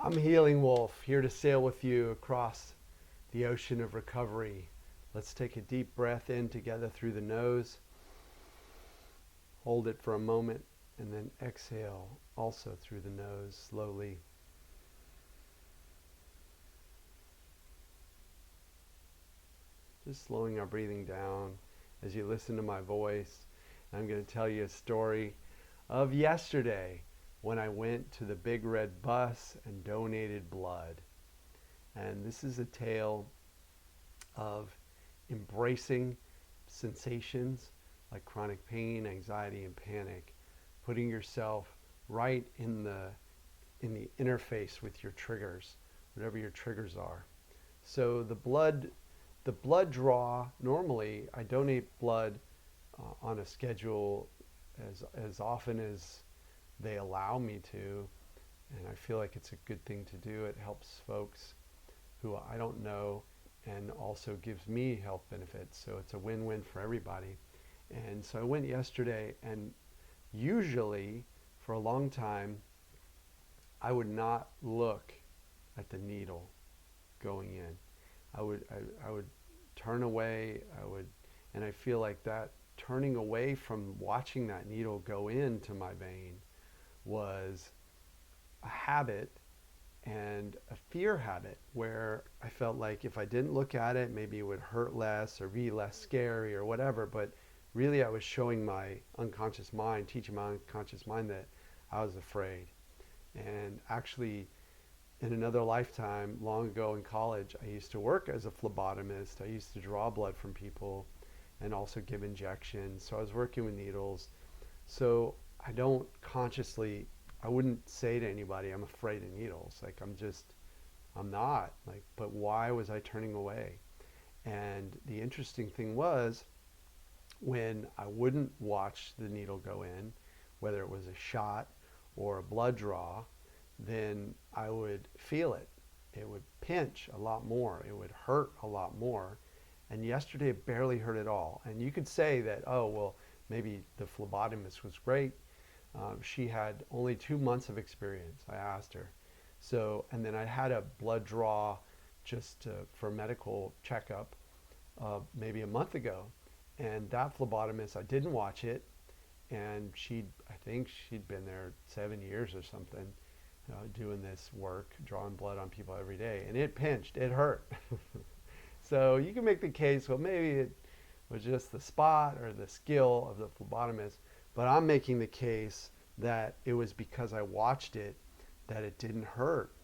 I'm Healing Wolf, here to sail with you across the ocean of recovery. Let's take a deep breath in together through the nose. Hold it for a moment and then exhale also through the nose slowly. Just slowing our breathing down as you listen to my voice. I'm going to tell you a story of yesterday when I went to the Big Red Bus and donated blood. And this is a tale of embracing sensations like chronic pain, anxiety, and panic, putting yourself right in the interface with your triggers, whatever your triggers are. So the blood draw, normally I donate blood on a schedule as often as they allow me to, and I feel like it's a good thing to do. It helps folks who I don't know and also gives me health benefits, so it's a win-win for everybody. And so I went yesterday, and usually for a long time I would not look at the needle going in. I would turn away. And I feel like that turning away from watching that needle go into my vein was a habit and a fear habit where I felt like if I didn't look at it, maybe it would hurt less or be less scary or whatever. But really, I was showing my unconscious mind, teaching my unconscious mind that I was afraid. And actually, in another lifetime, long ago in college, I used to work as a phlebotomist. I used to draw blood from people and also give injections. So I was working with needles. So I don't consciously, I wouldn't say to anybody, I'm afraid of needles. Like I'm not. Like, but why was I turning away? And the interesting thing was when I wouldn't watch the needle go in, whether it was a shot or a blood draw, then I would feel it. It would pinch a lot more. It would hurt a lot more. And yesterday it barely hurt at all. And you could say that, oh, well, maybe the phlebotomist was great. She had only 2 months of experience, I asked her. So, and then I had a blood draw just for medical checkup maybe a month ago. And that phlebotomist, I didn't watch it. And I think she'd been there 7 years or something, doing this work, drawing blood on people every day. And it pinched, it hurt. So you can make the case, well, maybe it was just the spot or the skill of the phlebotomist. But I'm making the case that it was because I watched it that it didn't hurt.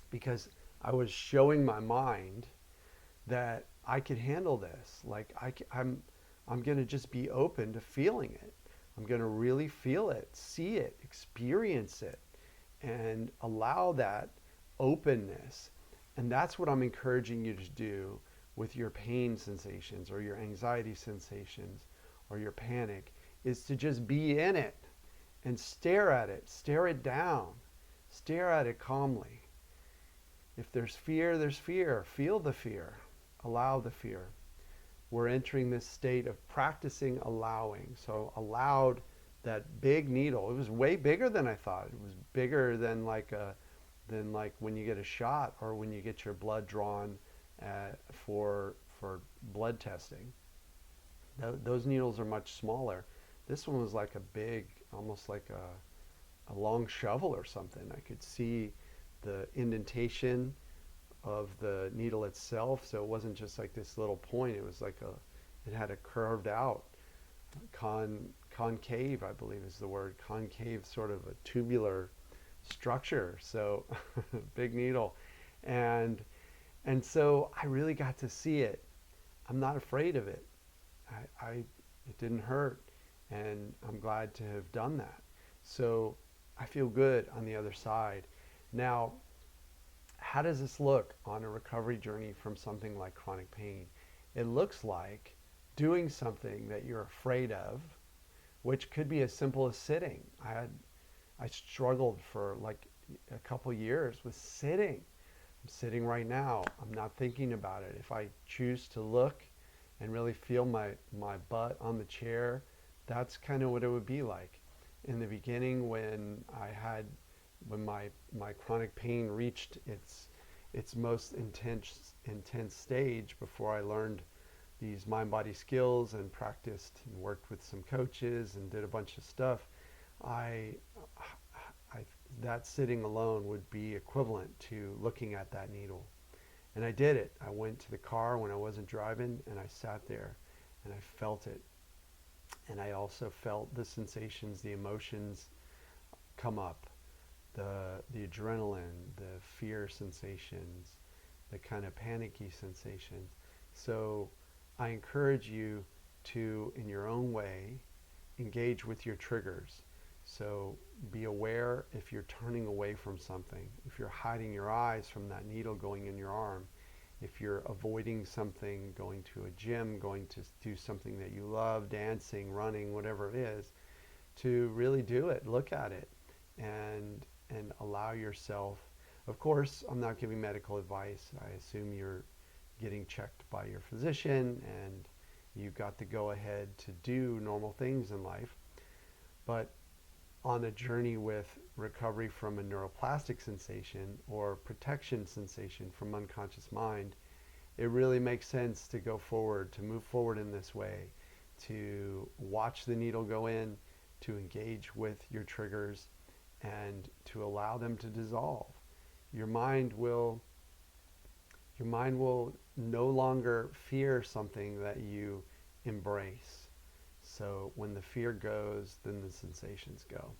Because I was showing my mind that I could handle this. Like I'm going to just be open to feeling it. I'm going to really feel it, see it, experience it, and allow that openness. And that's what I'm encouraging you to do with your pain sensations or your anxiety sensations or your panic, is to just be in it and stare at it, stare it down, stare at it calmly. If there's fear, there's fear. Feel the fear. Allow the fear. We're entering this state of practicing allowing. So allowed that big needle. It was way bigger than I thought. It was bigger than like when you get a shot or when you get your blood drawn for blood testing. Those needles are much smaller. This one was like a big, almost like a long shovel or something. I could see the indentation of the needle itself, so it wasn't just like this little point. It was like it had a curved out concave, I believe is the word, concave, sort of a tubular structure. So big needle, and so I really got to see it. I'm not afraid of it. It didn't hurt, and I'm glad to have done that. So I feel good on the other side. Now, how does this look on a recovery journey from something like chronic pain? It looks like doing something that you're afraid of, which could be as simple as sitting. I struggled for like a couple years with sitting. I'm sitting right now. I'm not thinking about it. If I choose to look and really feel my butt on the chair, that's kind of what it would be like. In the beginning, when I had when my chronic pain reached its most intense stage, before I learned these mind body skills and practiced and worked with some coaches and did a bunch of stuff, I, I that sitting alone would be equivalent to looking at that needle. And I did it. I went to the car when I wasn't driving, and I sat there and I felt it. And I also felt the sensations, the emotions come up, the adrenaline, the fear sensations, the kind of panicky sensations. So I encourage you to, in your own way, engage with your triggers. So be aware if you're turning away from something, if you're hiding your eyes from that needle going in your arm, if you're avoiding something, going to a gym, going to do something that you love, dancing, running, whatever it is, to really do it, look at it, and allow yourself. Of course, I'm not giving medical advice. I assume you're getting checked by your physician and you've got the go ahead to do normal things in life. But on a journey with recovery from a neuroplastic sensation or protection sensation from unconscious mind, it really makes sense to go forward, to move forward in this way, to watch the needle go in, to engage with your triggers, and to allow them to dissolve. Your mind will no longer fear something that you embrace. So when the fear goes, then the sensations go.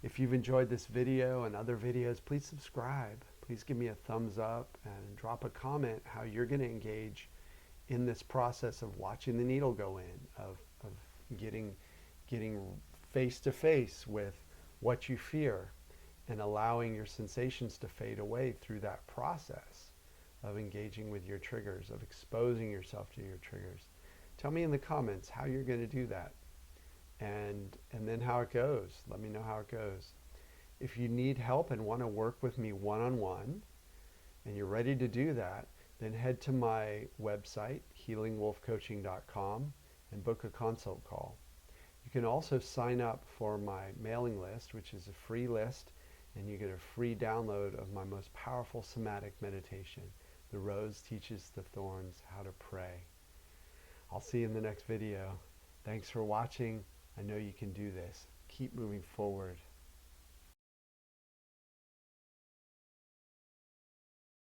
If you've enjoyed this video and other videos, please subscribe. Please give me a thumbs up and drop a comment how you're going to engage in this process of watching the needle go in, of getting face to face with what you fear and allowing your sensations to fade away through that process of engaging with your triggers, of exposing yourself to your triggers. Tell me in the comments how you're going to do that, and then how it goes. Let me know how it goes. If you need help and want to work with me one-on-one, and you're ready to do that, then head to my website, healingwolfcoaching.com, and book a consult call. You can also sign up for my mailing list, which is a free list, and you get a free download of my most powerful somatic meditation, The Rose Teaches the Thorns How to Pray. I'll see you in the next video. Thanks for watching. I know you can do this. Keep moving forward.